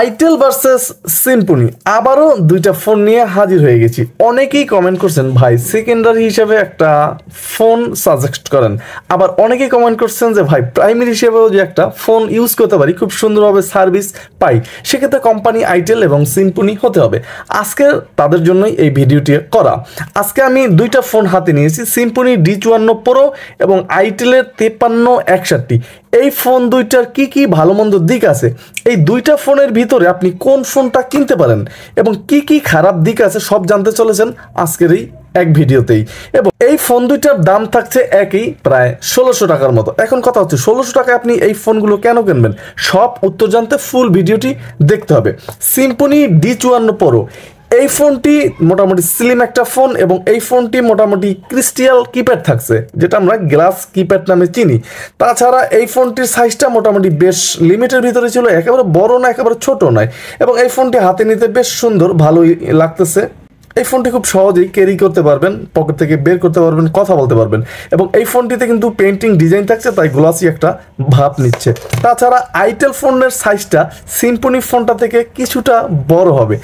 Itel versus Symphony আবারও দুইটা phone নিয়ে হাজির হয়ে গেছি। অনেকেই কমেন্ট করছেন ভাই সেকেন্ডারি হিসেবে একটা ফোন সাজেস্ট করেন, আবার অনেকেই কমেন্ট করছেন যে ভাই প্রাইমারি হিসেবেও যে একটা ফোন ইউজ করতে পারি, খুব সুন্দরভাবে সার্ভিস পাই, সেক্ষেত্রে কোম্পানি আইটেল এবং সিম্ফনি হতে হবে। আজকে তাদের জন্যই এই ভিডিওটি করা। আজকে আমি দুইটা ফোন হাতে নিয়েছি, সিম্ফনি D54 প্রো এবং আইটেলের 5361। এই ফোন দুইটার কি কি ভালো মন্দ দিক আছে, এই দুইটা ফোনের ভিতরে আপনি কোন ফোনটা কিনতে পারেন এবং কি কি খারাপ দিক আছে সব জানতে চলেছেন আজকের এই এক ভিডিওতেই। এবং এই ফোন দুইটার দাম থাকছে একই, প্রায় 1600 টাকার মতো। এখন কথা হচ্ছে 1600 টাকায় আপনি এই ফোনগুলো কেন কিনবেন, সব উত্তর জানতে ফুল ভিডিওটি দেখতে হবে। সিম্ফনি D54 প্রো এই ফোনটি মোটামুটি স্লিম একটা ফোন এবং এই ফোনটি মোটামুটি ক্রিস্টাল কিপ্যাড থাকছে, যেটা আমরা গ্লাস কিপ্যাড নামে চিনি। তাছাড়া এই ফোনটির সাইজটা মোটামুটি বেশ লিমিটের ভিতরে ছিল, একেবারে বড় না একেবারে ছোট নয়। এবং এই ফোনটি হাতে নিতে বেশ সুন্দর, ভালোই লাগতেছে। এই ফোনটি খুব সহজেই ক্যারি করতে পারবেন, পকেট থেকে বের করতে পারবেন, কথা বলতে পারবেন। এবং এই ফোনটিতে কিন্তু পেন্টিং ডিজাইন থাকছে, তাই গ্লাসি একটা ভাব নিচ্ছে। তাছাড়া আইটেল ফোনের সাইজটা সিম্ফনি ফোনটা থেকে কিছুটা বড় হবে,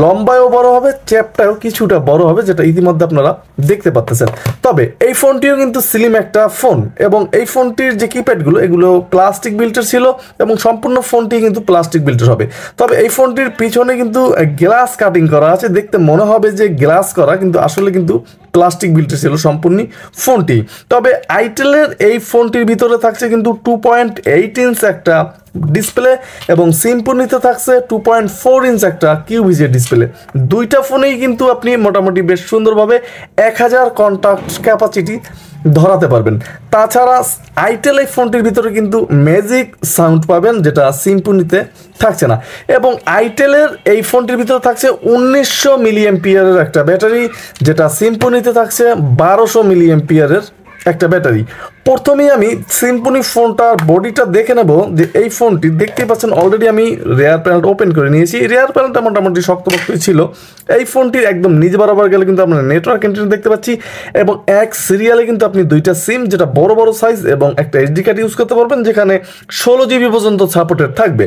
লম্বায়ও বড় হবে, চ্যাপটাও কিছুটা বড় হবে, যেটা ইতিমধ্যে আপনারা দেখতে পাচ্ছেন। তবে এই ফোনটিও কিন্তু স্লিম একটা ফোন এবং এই ফোনটির যে কিপ্যাডগুলো এগুলো প্লাস্টিক বিল্টের ছিল এবং সম্পূর্ণ ফোনটি কিন্তু প্লাস্টিক বিল্টের হবে। তবে এই ফোনটির পিছনে কিন্তু গ্লাস কাটিং করা আছে, দেখতে মনে হবে যে গ্লাস করা, কিন্তু আসলে কিন্তু প্লাস্টিক বিল্টের ছিল সম্পূর্ণ ফোনটি। তবে আইটেলের এই ফোনটির ভিতরে থাকছে কিন্তু 2.8 ইঞ্চ একটা ডিসপ্লে এবং সিম্ফনিতে থাকছে 2.4 ইঞ্চ একটা কিউভিজে ডিসপ্লে। দুইটা ফোনেই কিন্তু আপনি মোটামুটি বেশ সুন্দরভাবে 1000 কন্টাক্ট ক্যাপাসিটি ধরাতে পারবেন। তাছাড়া আইটেল এই ফোনটির ভিতরে কিন্তু ম্যাজিক সাউন্ড পাবেন, যেটা সিম্ফনিতে থাকছে না। এবং আইটেলের এই ফোনটির ভিতরে থাকছে 1900 মিলিঅ্যাম্পিয়ারের একটা ব্যাটারি, যেটা সিম্ফনিতে থাকছে 1200 মিলিঅ্যাম্পিয়ারের একটা ব্যাটারি। প্রথমেই আমি সিম্ফনি ফোনটার বডিটা দেখে নেব যে এই ফোনটি দেখতেই পাচ্ছেন অলরেডি আমি রেয়ার প্যানেলটা ওপেন করে নিয়েছি। রেয়ার প্যানেলটা মোটামুটি শক্তপোক্তই ছিল। এই ফোনটির একদম নিজ বরাবর গেলে কিন্তু আমরা নেটওয়ার্ক ইন্টারনেট দেখতে পাচ্ছি এবং এক সিরিয়ালে কিন্তু আপনি দুইটা সিম, যেটা বড় বড় সাইজ এবং একটা SD কার্ড ইউজ করতে পারবেন, যেখানে 16 GB পর্যন্ত সাপোর্টেড থাকবে।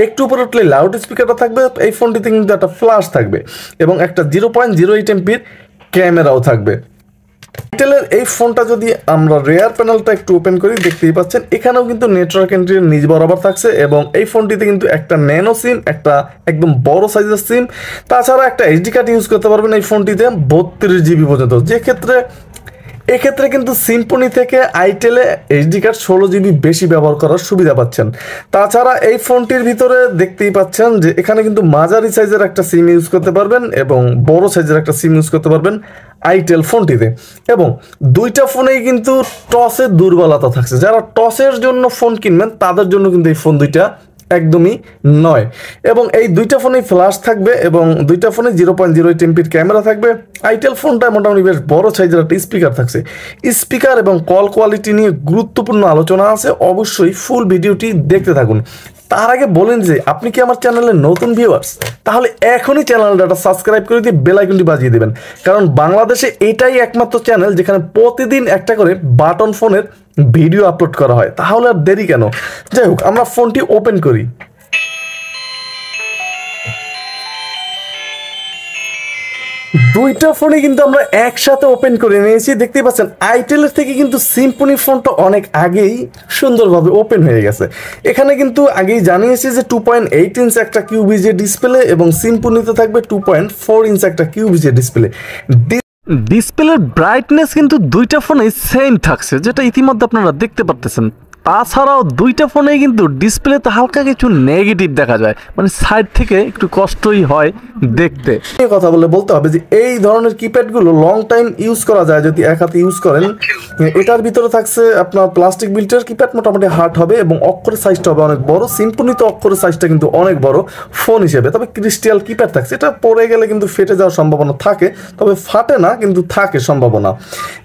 একটু উপরে উঠলে লাউড স্পিকারটা থাকবে, এই ফোনটিতে কিন্তু একটা ফ্ল্যাশ থাকবে এবং একটা 0.08 এমপির ক্যামেরাও থাকবে। আইটেলের এই ফোনটা যদি আমরা রেয়ার প্যানেলটা একটু ওপেন করি, দেখতেই পাচ্ছেন এখানেও কিন্তু নেটওয়ার্ক এন্ট্রি নিজ বরাবর থাকছে এবং এই ফোনটিতে কিন্তু একটা ন্যানো সিম, একটা একদম বড় সাইজের সিম, তাছাড়া একটা SD কার্ড ইউজ করতে পারবেন এই ফোনটিতে 32 GB পর্যন্ত। এক্ষেত্রে কিন্তু সিম্ফনি থেকে আইটেলে SD কার্ড 16 GB বেশি ব্যবহার করার সুবিধা পাচ্ছেন। তাছাড়া এই ফোনটির ভিতরে দেখতেই পাচ্ছেন যে এখানে কিন্তু মাঝারি সাইজের একটা সিম ইউজ করতে পারবেন এবং বড় সাইজের একটা সিম ইউজ করতে পারবেন আইটেল ফোনটিতে। এবং দুইটা ফোনেই কিন্তু টসের দুর্বলতা থাকছে, যারা টসের জন্য ফোন কিনবেন তাদের জন্য কিন্তু এই ফোন দুইটা একদমই নয়। এবং এই দুইটা ফোনেই ফ্ল্যাশ থাকবে এবং দুইটা ফোনে 0.08 এমপির ক্যামেরা থাকবে। আইটেল ফোনটা মোটামুটি বেশ বড় সাইজের একটা স্পিকার থাকছে। স্পিকার এবং কল কোয়ালিটি নিয়ে গুরুত্বপূর্ণ আলোচনা আছে, অবশ্যই ফুল ভিডিওটি দেখতে থাকুন। তার আগে বলেন যে আপনি কি আমার চ্যানেলের নতুন ভিউয়ার্স, তাহলে এখনই চ্যানেলটা সাবস্ক্রাইব করে দিয়ে বেল আইকনটি বাজিয়ে দেবেন, কারণ বাংলাদেশে এটাই একমাত্র চ্যানেল যেখানে প্রতিদিন একটা করে বাটন ফোনের ভিডিও আপলোড করা হয়। তাহলে আর দেরি কেন? যাই হোক, আমরা ফোনটি ওপেন করি। দুইটা ফোনে কিন্তু আমরা একসাথে ওপেন করে নিয়েছি, দেখতেই পাচ্ছেন আইটেলের থেকে কিন্তু সিম্ফনি ফোনটা অনেক আগেই সুন্দরভাবে ওপেন হয়ে গেছে। এখানে কিন্তু আগেই জানিয়েছি যে 2.8 ইঞ্চ একটা কিউভিজে ডিসপ্লে এবং সিম্ফনিতে থাকবে 2.4 ইঞ্চ একটা কিউভিজে ডিসপ্লে। ডিসপ্লের ব্রাইটনেস কিন্তু দুইটা ফোনেই সেম থাকছে, যেটা ইতিমধ্যে আপনারা দেখতে পারতেছেন। তাছাড়াও দুইটা ফোনেই কিন্তু ডিসপ্লেতে হালকা কিছু নেগেটিভ দেখা যায়, মানে সাইড থেকে একটু কষ্টই হয় দেখতে। এই কথা বলতে হবে যে এই ধরনের কিপ্যাডগুলো লং টাইম ইউজ করা যায় যদি এক হাতে ইউজ করেন। এটার ভিতরে থাকছে আপনার প্লাস্টিক বিল্টের কিপ্যাড, মোটামুটি হার্ড হবে এবং অক্ষরের সাইজটা হবে অনেক বড়। সিম্ফনিতে অক্ষরের সাইজটা কিন্তু অনেক বড় ফোন হিসেবে, তবে ক্রিস্টাল কিপ্যাড থাকছে। এটা পরে গেলে কিন্তু ফেটে যাওয়ার সম্ভাবনা থাকে, তবে ফাটে না, কিন্তু থাকে সম্ভাবনা।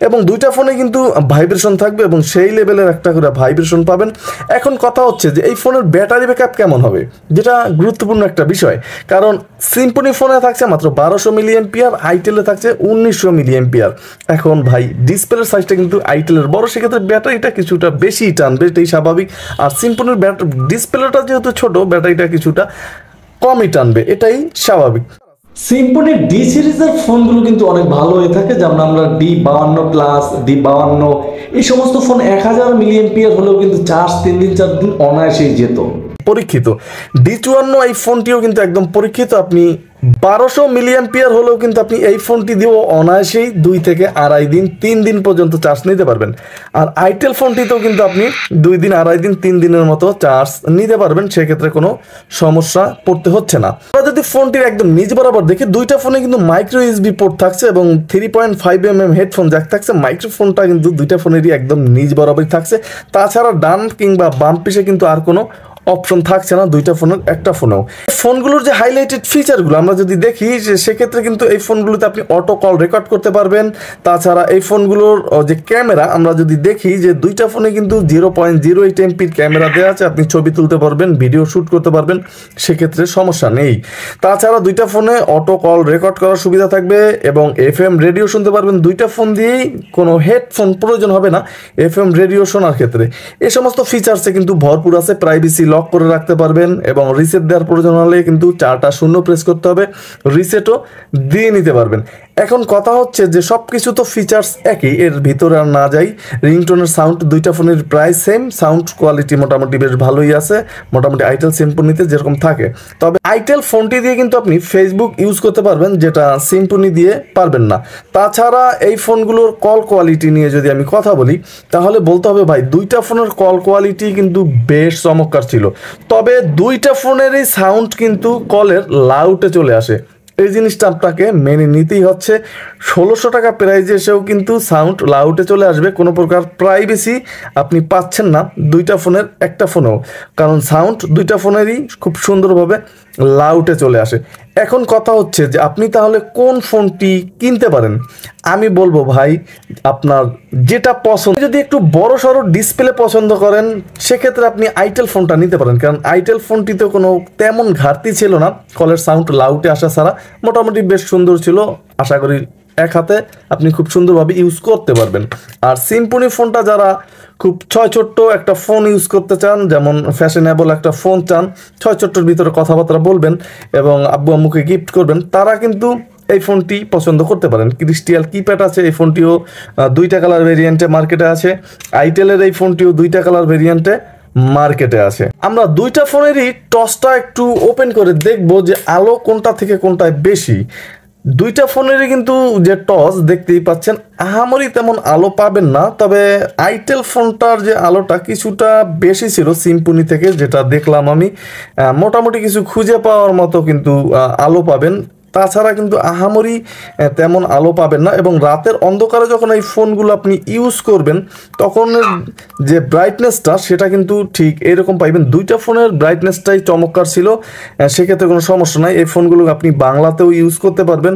এবং দুইটা ফোনে কিন্তু ভাইব্রেশন থাকবে এবং সেই লেভেলের একটা করে ভাইব্রেশন পাবেন। এখন কথা হচ্ছে যে এই ফোনের ব্যাটারি ব্যাকআপ কেমন হবে, যেটা গুরুত্বপূর্ণ একটা বিষয়, কারণ সিম্ফনি ফোনে থাকছে মাত্র 1200 মিলিঅ্যাম্পিয়ার, আইটেলে থাকছে 1900 মিলিঅ্যাম্পিয়ার। এখন ভাই ডিসপ্লের সাইজটা কিন্তু আইটেলের বড়, সেক্ষেত্রে ব্যাটারিটা কিছুটা বেশি টানবে, এটাই স্বাভাবিক। আর সিম্ফনির ডিসপ্লেটা যেহেতু ছোট, ব্যাটারিটা কিছুটা কমই টানবে, এটাই স্বাভাবিক। সিম্ফনি ডি সিরিজের ফোনগুলো কিন্তু অনেক ভালো হয়ে থাকে, যেমন আমরা D52+, D52 এই সমস্ত ফোন 1000 মিলিঅ্যাম্পিয়ার হলেও কিন্তু চার্জ 3 দিন 4 দিন অনায়াসেই যেত। পরীক্ষিত D52 এই ফোনটিও কিন্তু একদম পরীক্ষিত, আপনি 1200 মিলিঅ্যাম্পিয়ার হলেও কিন্তু আপনি এই ফোনটি দিয়েও অনায়াসেই 2 থেকে 2.5 দিন 3 দিন পর্যন্ত চার্জ নিতে পারবেন। আর আইটেল ফোনটিতেও কিন্তু আপনি 2 দিন 2.5 দিন 3 দিনের মতো চার্জ নিতে পারবেন, সেক্ষেত্রে কোনো সমস্যা পড়তে হচ্ছে না। আমরা যদি ফোনটির একদম নিচ বরাবর দেখি, দুইটা ফোনে কিন্তু মাইক্রো ইউএসবি পোর্ট থাকছে এবং 3.5mm হেডফোন জ্যাক থাকছে। মাইক্রোফোনটা কিন্তু দুইটা ফোনেরই একদম নিচ বরাবরই থাকছে। তাছাড়া ডান কিংবা বাম পিছে কিন্তু আর কোনো অপশন থাকছে না দুইটা ফোনের একটা ফোনেও। ফোনগুলোর যে হাইলাইটেড ফিচারগুলো আমরা যদি দেখি, যে সেক্ষেত্রে কিন্তু এই ফোনগুলোতে আপনি অটো কল রেকর্ড করতে পারবেন। তাছাড়া এই ফোনগুলোর যে ক্যামেরা আমরা যদি দেখি, যে দুইটা ফোনে কিন্তু 0.08 এমপির ক্যামেরা দেওয়া আছে, আপনি ছবি তুলতে পারবেন, ভিডিও শ্যুট করতে পারবেন, সেক্ষেত্রে সমস্যা নেই। তাছাড়া দুইটা ফোনে অটো কল রেকর্ড করার সুবিধা থাকবে এবং FM রেডিও শুনতে পারবেন। দুইটা ফোন দিয়েই কোনো হেডফোন প্রয়োজন হবে না FM রেডিও শোনার ক্ষেত্রে। এই সমস্ত ফিচার্সে কিন্তু ভরপুর আছে। প্রাইভেসি লক করে রাখতে পারবেন এবং রিসেট দেওয়ার প্রয়োজন হলে কিন্তু 4টা 0 প্রেস করতে হবে, রিসেটও দিয়ে নিতে পারবেন। এখন কথা হচ্ছে যে সব কিছু তো ফিচার্স একই, এর ভিতরে আর না যাই। রিংটোনের সাউন্ড দুইটা ফোনের প্রায় সেম, সাউন্ড কোয়ালিটি মোটামুটি বেশ ভালোই আছে, মোটামুটি আইটেল সিম্ফনিতে যেরকম থাকে। তবে আইটেল ফোনটি দিয়ে কিন্তু আপনি ফেসবুক ইউজ করতে পারবেন, যেটা সিম্ফনি দিয়ে পারবেন না। তাছাড়া এই ফোনগুলোর কল কোয়ালিটি নিয়ে যদি আমি কথা বলি, তাহলে বলতে হবে ভাই দুইটা ফোনের কল কোয়ালিটি কিন্তু বেশ চমৎকার ছিল। তবে দুইটা ফোনেরই সাউন্ড কিন্তু কলের লাউটে চলে আসে, এই জিনিসটা আপনাকে মেনে নিতেই হচ্ছে। 1600 টাকা প্রাইজে এসেও কিন্তু সাউন্ড লাউটে চলে আসবে, কোনো প্রকার প্রাইভেসি আপনি পাচ্ছেন না দুইটা ফোনের একটা ফোনেও, কারণ সাউন্ড দুইটা ফোনেরই খুব সুন্দরভাবে লাউটে চলে আসে। এখন কথা হচ্ছে যে আপনি তাহলে কোন ফোনটি কিনতে পারেন। আমি বলবো ভাই আপনার যেটা পছন্দ, যদি একটু বড় সড়ো ডিসপ্লে পছন্দ করেন সেক্ষেত্রে আপনি আইটেল ফোনটা নিতে পারেন, কারণ আইটেল ফোনটিতে কোনো তেমন ঘাটতি ছিল না, কলের সাউন্ড লাউটে আসা ছাড়া মোটামুটি বেশ সুন্দর ছিল। আশা করি এক হাতে আপনি খুব সুন্দরভাবে ইউজ করতে পারবেন। আর সিম্ফনি ফোনটা যারা খুব ছোট্ট একটা ফোন ইউজ করতে চান, যেমন ফ্যাশনেবল একটা ফোন চান, ছোট্টর ভিতরে কথাবার্তা বলবেন এবং আব্বু আম্মুকে গিফট করবেন, তারা কিন্তু এই ফোনটি পছন্দ করতে পারেন। ক্রিস্টাল কিপ্যাড আছে, এই ফোনটিও 2টা কালার ভেরিয়েন্টে মার্কেটে আছে। আইটেলের এই ফোনটিও 2টা কালার ভেরিয়েন্টে মার্কেটে আছে। আমরা দুইটা ফোনেরই টসটা একটু ওপেন করে দেখবো যে আলো কোনটা থেকে কোনটায় বেশি। দুইটা ফোনেরই কিন্তু যে টস দেখতেই পাচ্ছেন, আহামরি তেমন আলো পাবেন না। তবে আইটেল ফোনটার যে আলোটা কিছুটা বেশি ছিল সিম্ফনি থেকে, যেটা দেখলাম আমি, মোটামুটি কিছু খুঁজে পাওয়ার মতো কিন্তু আলো পাবেন। তাছাড়া কিন্তু আহামরি তেমন আলো পাবেন না। এবং রাতের অন্ধকারে যখন এই ফোনগুলো আপনি ইউজ করবেন তখন যে ব্রাইটনেসটা সেটা কিন্তু ঠিক এরকম পাইবেন। দুইটা ফোনের ব্রাইটনেসটাই চমৎকার ছিল, সেক্ষেত্রে কোনো সমস্যা নাই। এই ফোনগুলো আপনি বাংলাতেও ইউজ করতে পারবেন।